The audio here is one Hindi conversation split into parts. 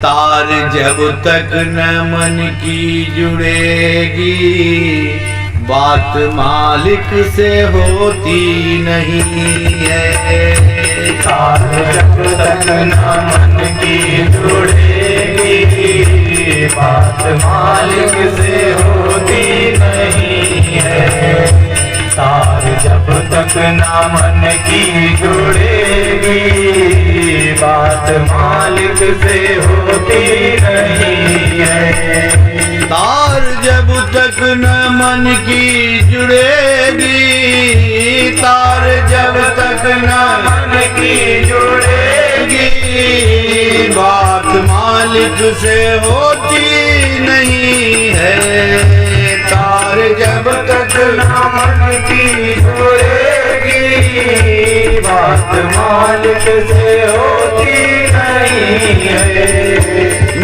तार जब तक न मन की जुड़ेगी, बात मालिक से होती नहीं है। तार जब तक न मन की जुड़ेगी, बात मालिक से होती नहीं है। तार जब तक न मन की जुड़ेगी, बात मालिक से होती नहीं है। तार जब तक न मन की जुड़ेगी, तार जब तक न मन की जुड़ेगी, बात मालिक से होती नहीं है। तार जब तक न मन की जुड़ेगी, बात मालिक से होती नहीं है।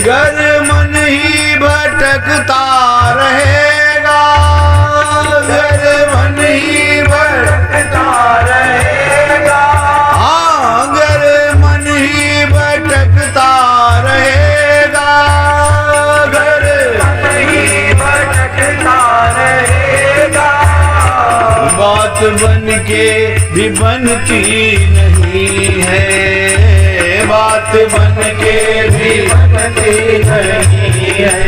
गर मन ही भटकता रहेगा, गर मन ही भटकता रहेगा, हाँ गर मन ही भटकता रहेगा, गर मन ही भटकता रहेगा। बात बन के भी बनती नहीं है, बात बन के भी बनती नहीं है।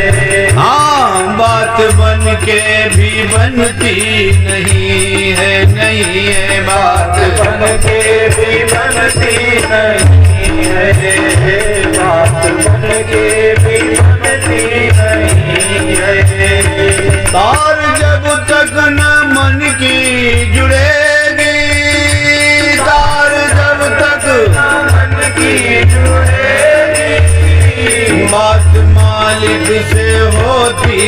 हाँ बात बन के भी बनती नहीं है, नहीं है बात बन के भी बनती नहीं है, बात बन के भी बनती नहीं है। तार जब तक न मन की जुड़ेगी, तार जब तक मन की जुड़ेगी, बात मालिक से होती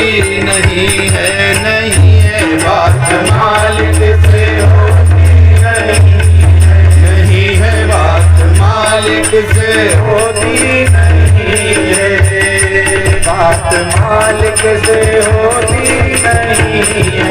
नहीं है, नहीं है बात मालिक से होती नहीं है। नहीं है बात मालिक से होती नहीं है, बात मालिक से होती नहीं है।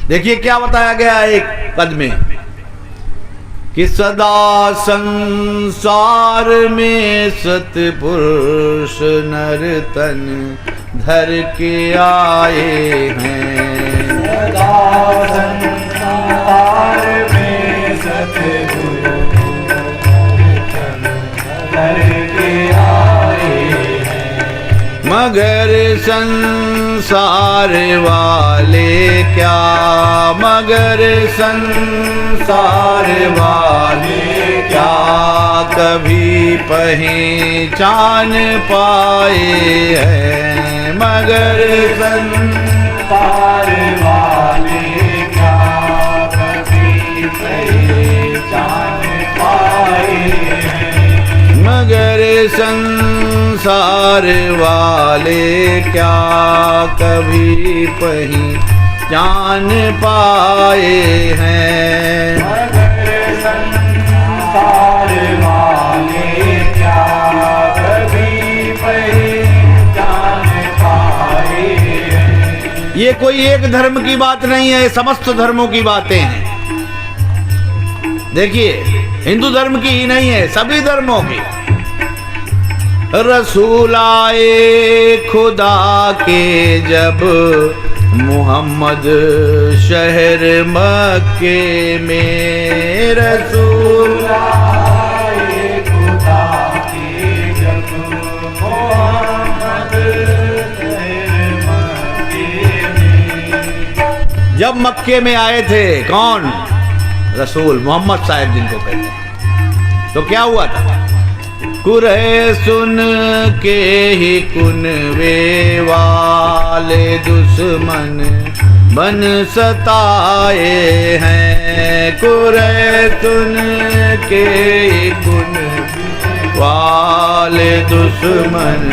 देखिए क्या बताया गया एक पद में कि सदा संसार में सतपुरुष नर तन धर के आए हैं। सदा संसार में सतगुरु धर के आए हैं। मगर संसार वाले क्या, मगर संसार वाले क्या कभी पहचान पाए हैं। मगर संसार वाले क्या कभी पहचान पाए हैं। मगर संसार वाले क्या कभी पहचान पाए हैं। मगर संसार वाले क्या कभी पहचान पाए हैं। ये कोई एक धर्म की बात नहीं है, समस्त धर्मों की बातें हैं। देखिए हिंदू धर्म की ही नहीं है, सभी धर्मों की। रसूल आए खुदा के जब मोहम्मद शहर मक्के में, रसूल आए खुदा के जब मोहम्मद शहर मक्के में। जब मक्के में आए थे कौन? रसूल मोहम्मद साहब जिनको कहते हैं। तो क्या हुआ था? कुरहे सुन के ही कुनवे वाले दुश्मन बन सताए हैं। कुरहे सुन के ही कुनवे वाले दुश्मन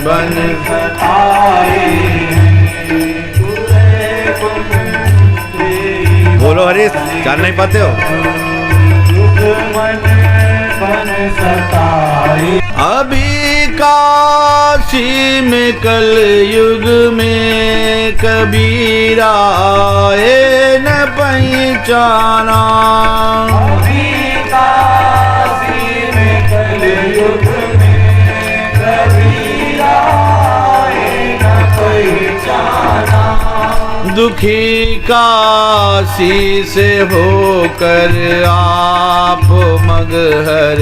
बन सताए हैं। बोलो हरीश, जान नहीं पाते हो? मन बन सताई। अभी काशी में कल युग में कबीरा आए न पहचाना। अभी काशी में कल युग में कबीरा आए न पहचाना। दुखी काशी से होकर आप मगहर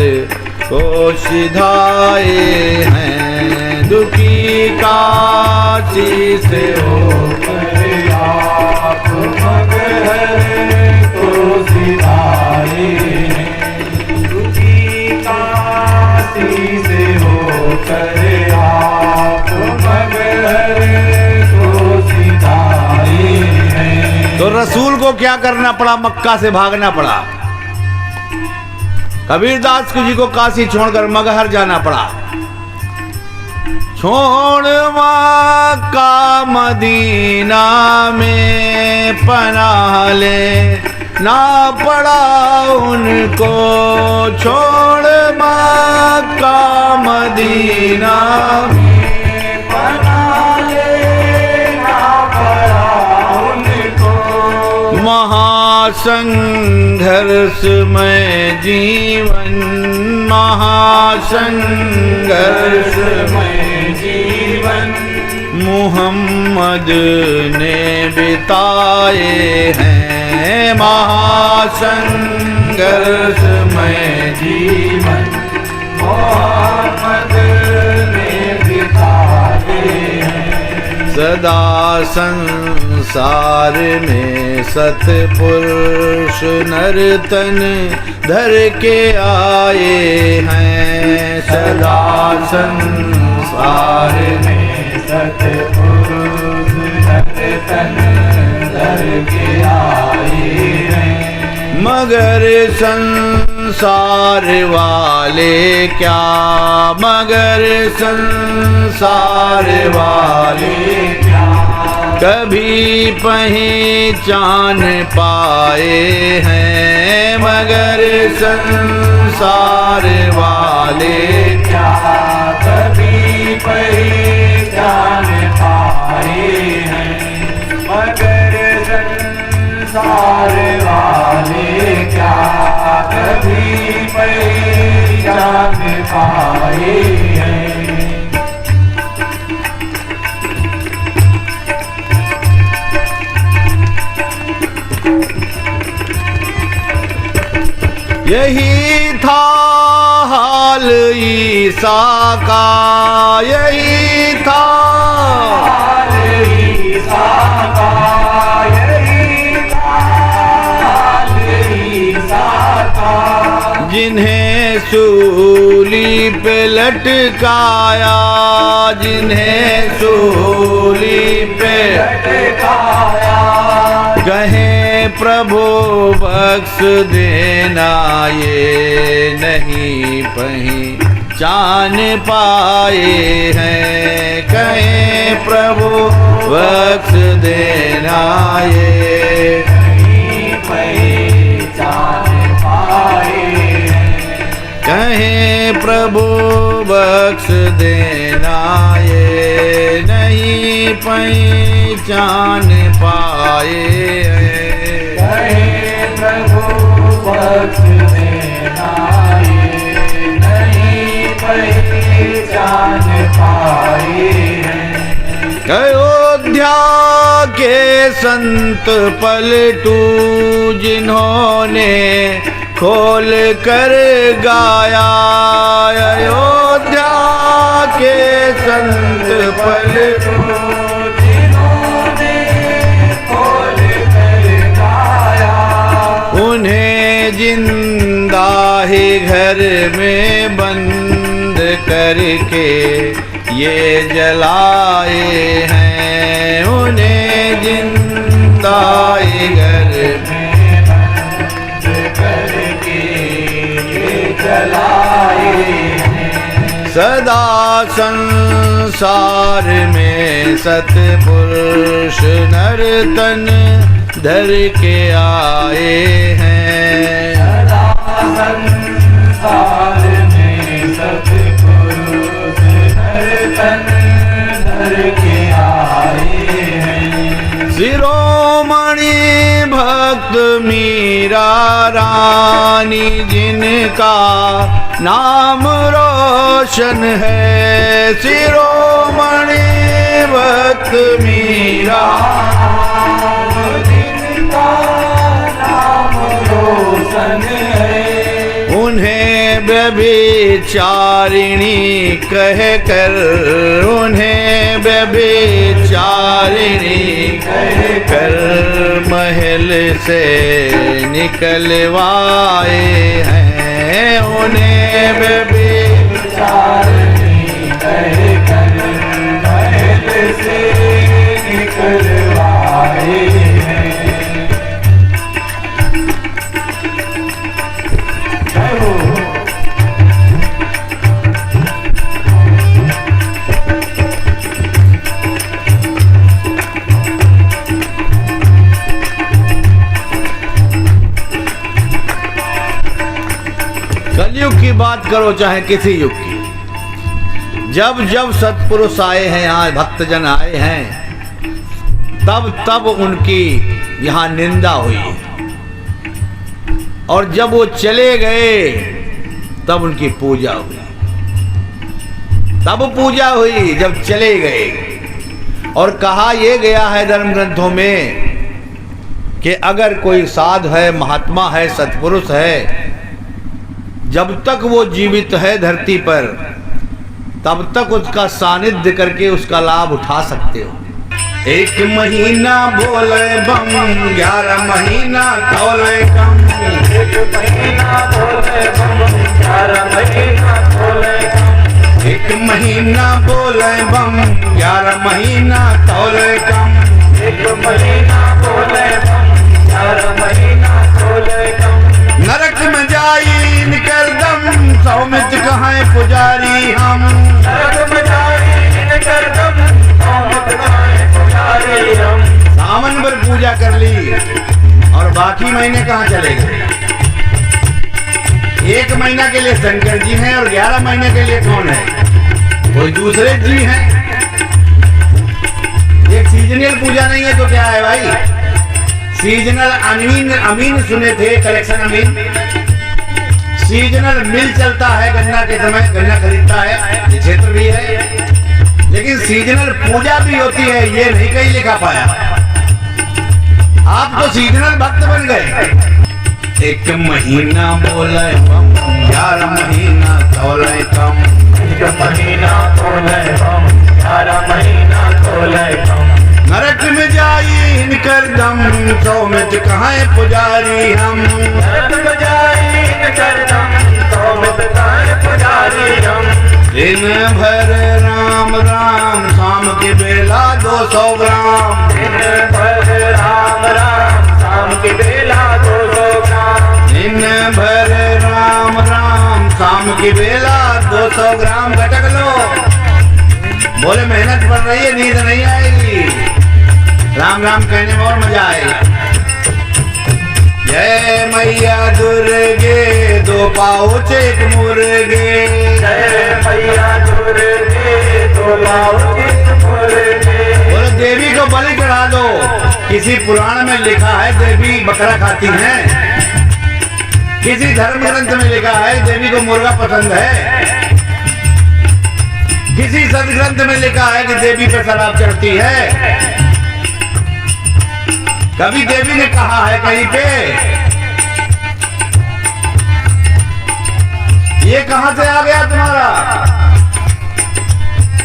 को सिधाए हैं। दुखी काशी से होकर आप मगहर को सिधाए हैं। दुखी काशी से होकर आप मगहर को सिधाए हैं। तो रसूल को क्या करना पड़ा? मक्का से भागना पड़ा। कबीरदास जी को काशी छोड़कर मगहर जाना पड़ा। छोड़ मक्का मदीना में पनाह ले ना पड़ा उनको। छोड़ मक्का मदीना में पनाह लेना पड़ा उनको। महासंघर्षमय जीवन, महासंघर्षमय जीवन मुहम्मद ने बिताए हैं। महासंघर्षमय जीवन मोहम्मद ने बिताए हैं। सदा संसार में सतपुरुष नर्तन धर के आए हैं। सदा संसार में सतपुरुष नर्तन धर के आए हैं। मगर संसार वाले क्या, मगर संसार वाले क्या कभी पहचान पाए हैं। मगर संसार वाले क्या कभी पहचान पाए हैं। मगर संसार वाले क्या कभी पहचान पाए हैं। यही था हाल ईसा का, यही था हाल ईसा का, यही था हाल ईसा का। जिन्हें सूली पे लटकाया, जिन्हें सूली पे लटकाया। कहे प्रभु बख्श देना, ये नहीं पहचान पाए हैं। कहे प्रभु बख्श देना, ये नहीं पहचान पाए हैं। कहे प्रभु बख्श देना, ये नहीं पहचान पाए हैं। प्रभु बख्श देना, ये नहीं पहचान पाए हैं। अयोध्या के संत पलटू जिन्होंने खोल कर गाया। अयोध्या के संत पलटू उन्हें जिंदा ही घर में बंद करके ये जलाए हैं। उन्हें जिंदा ही घर में बंद करके ये जलाए हैं। सदा संसार संसार में सतपुरुष नर तन धर के आए हैं। संसार में सतपुरुष नर तन धर के आए हैं। शिरोमणि भक्त मीरा रानी जिनका नाम रोशन है। शिरोमणि भक्त मीरा जिनका नाम रोशन है। उन्हें व्यभिचारिणी कहकर, उन्हें व्यभिचारिणी कहकर महल से निकलवाए हैं। उन्हें व्यभिचारिणी कहकर महल से निकलवाए हैं। कलयुग की बात करो चाहे किसी युग की, जब जब सत्पुरुष आए हैं, यहाँ भक्तजन आए हैं, तब तब उनकी यहाँ निंदा हुई है। और जब वो चले गए तब उनकी पूजा हुई। तब पूजा हुई जब चले गए। और कहा यह गया है धर्म ग्रंथों में कि अगर कोई साधु है, महात्मा है, सत्पुरुष है, जब तक वो जीवित है धरती पर, तब तक उसका सानिध्य करके उसका लाभ उठा सकते हो। 1 महीना बोले बम, 11 महीना तोले कम। 1 महीना बोले बम, 11 महीना तोले कम। 1 महीना बोले बम, 11 महीना तोले कम। 1 महीना बोले बम, 11 महीना तोले कम। नरक में जाई निकर दम, सौमित कहाँ पुजारी हम। नरक में जाई निकर दम, सौमित कहाँ पुजारी हम। सावन भर पूजा कर ली और बाकी महीने कहाँ चले गए। 1 महीना के लिए शंकर जी हैं और 11 महीने के लिए कौन है, कोई दूसरे जी हैं। एक सीजनल पूजा नहीं है तो क्या है भाई। सीजनल अमीन सुने थे, कलेक्शन अमीन। सीजनल मिल चलता है, गन्ना के समय गन्ना खरीदता है, ये क्षेत्र भी है। लेकिन सीजनल पूजा भी होती है, ये नहीं कहीं लिखा पाया। आप तो सीजनल भक्त बन गए। 1 महीना बोले बम, 11 महीना तोले कम। 1 महीना तोले बम, 11 महीना तोले कम। नरक में जाई इनकर दम, सौमित कहाँ पुजारी हम। नरक में जाई इनकर दम, सौमित कहाँ पुजारी हम। दिन भर राम राम, शाम की बेला 200 ग्राम। दिन भर राम राम, शाम की बेला 200 ग्राम। दिन भर राम राम, शाम की बेला 200 ग्राम घटक लो। बोले मेहनत पड़ रही है, नींद नहीं आएगी। राम राम कहने में और मजा आएगा। जय मैया दुर्गे, 2 पाउच 1 मुर्गे। जय मैया दुर्गे, 2 पाउच 1 मुर्गे। बोले देवी को बलि चढ़ा दो। किसी पुराण में लिखा है देवी बकरा खाती हैं, किसी धर्म ग्रंथ में लिखा है देवी को मुर्गा पसंद है, किसी सदग्रंथ में लिखा है कि देवी पर शराब चढ़ती है। कभी देवी ने कहा है कहीं पे। ये कहां से आ गया तुम्हारा।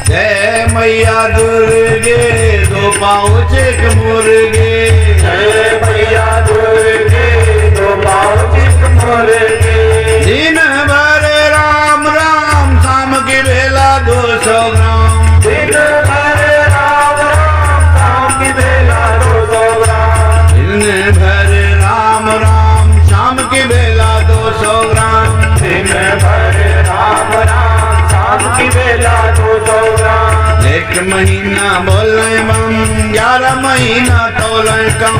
जय मैया दुर्गे, 2 पाउच 1 मुर्गे। जय मैया दुर्गे, 2 पाउच 1 मुर्गे। दिन भर राम राम, शाम की बेला 200 ग्राम। दिन भर राम राम, शाम की बेला 200 ग्राम। दिन भर राम राम, शाम की बेला 200 ग्राम। दिन भर राम राम, शाम की बेला 200 ग्राम। एक महीना बोले बम 11 महीना तोले कम।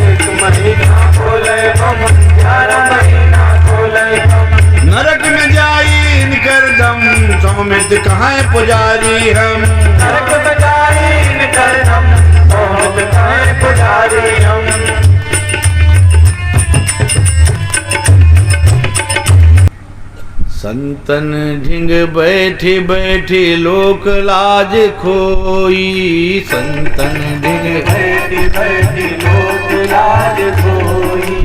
एक महीना बोले बम 11 महीना तोले कम। नरक में जाई इनकर दम सौमित कहाँ पुजारी हम। नरक में जाई इनकर दम सौमित कहाँ पुजारी हम। संतन ढिंग बैठी बैठी लोक लाज खोई। संतन ढिंग बैठी बैठी लोक लाज खोई।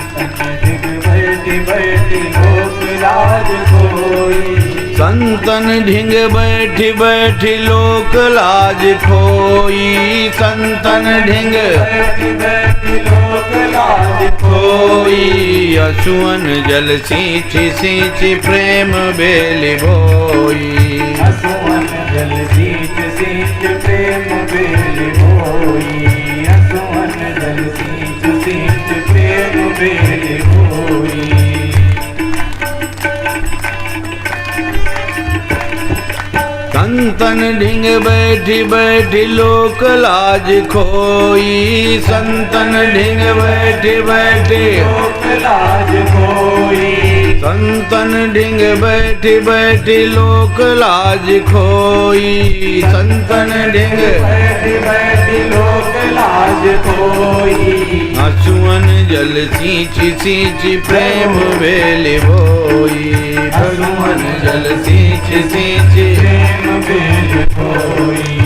बैठी बैठी लोक लाज खोई। संतन ढिंग बैठी बैठी लोक लाज खोई। संतन ढिंग बैठी बैठी लोक लाज खोई। असुअन जल सींच सींच प्रेम बेली बोई। असुअन जल सींच सींच प्रेम बेली बोई। असुअन जल सींच सींच प्रेम बेली बोई। संतन ढिंग बैठी बैठी लोक लाज खोई। संतन ढिंग बैठी बैठी लोक लाज खोई। संतन ढिंग बैठी बैठी लोक लाज खोई। संतन ढिंग बैठी बैठी लोक लाज खोई। आंसुअन जल सींच सींच प्रेम बेली बोई। भगवान जल सींच सींच प्रेम बेल खोई।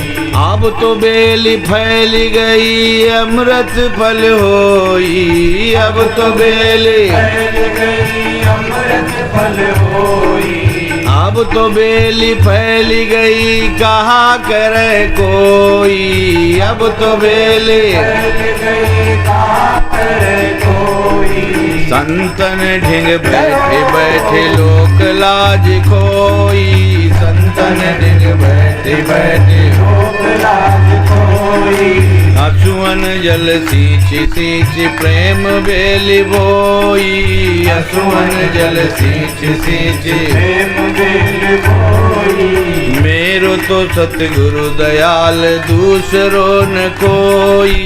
अब तो बेली फैल गई अमृत फल होई। अब तो बेली फैल गई अमृत फल होई। अब तो बेली फैल गई कहा करे कोई। अब तो बेली फैल गई कहाँ करे कोई। संतन ढिंग बैठे बैठे लोक लाज खोई। संतन ढिंग बैठे बैठे लोक लाज खोई। असुअन जल सींच सींच प्रेम बेली बोई। असुअन जल सींच सींच प्रेम बेल खोई। मेरो तो सतगुरु दयाल दूसरो न कोई।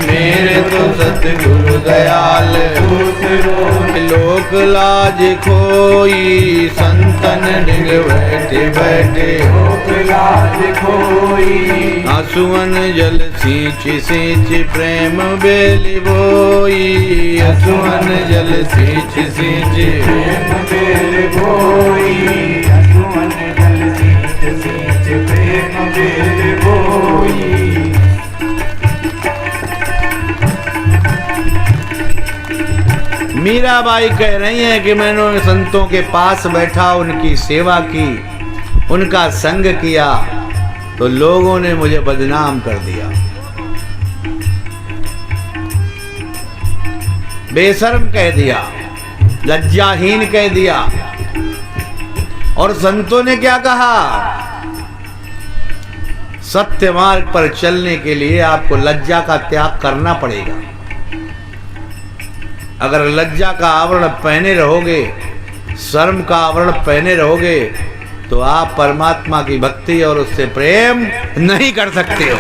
मेरे तो सतगुरु दयाल दूसरो लोक लाज खोई। संतन ढिंग बैठे बैठे लोक लाज खोई। आंसुअन जल सींच सींच प्रेम बेली बोई। आंसुअन जल सींच सींच प्रेम बेल खोई। असुअन जल सींच सींच प्रेम बेल खोई। मीराबाई कह रही हैं कि मैंने उन संतों के पास बैठा उनकी सेवा की उनका संग किया तो लोगों ने मुझे बदनाम कर दिया, बेशर्म कह दिया, लज्जाहीन कह दिया। और संतों ने क्या कहा? सत्य मार्ग पर चलने के लिए आपको लज्जा का त्याग करना पड़ेगा। अगर लज्जा का आवरण पहने रहोगे, शर्म का आवरण पहने रहोगे तो आप परमात्मा की भक्ति और उससे प्रेम नहीं कर सकते हो।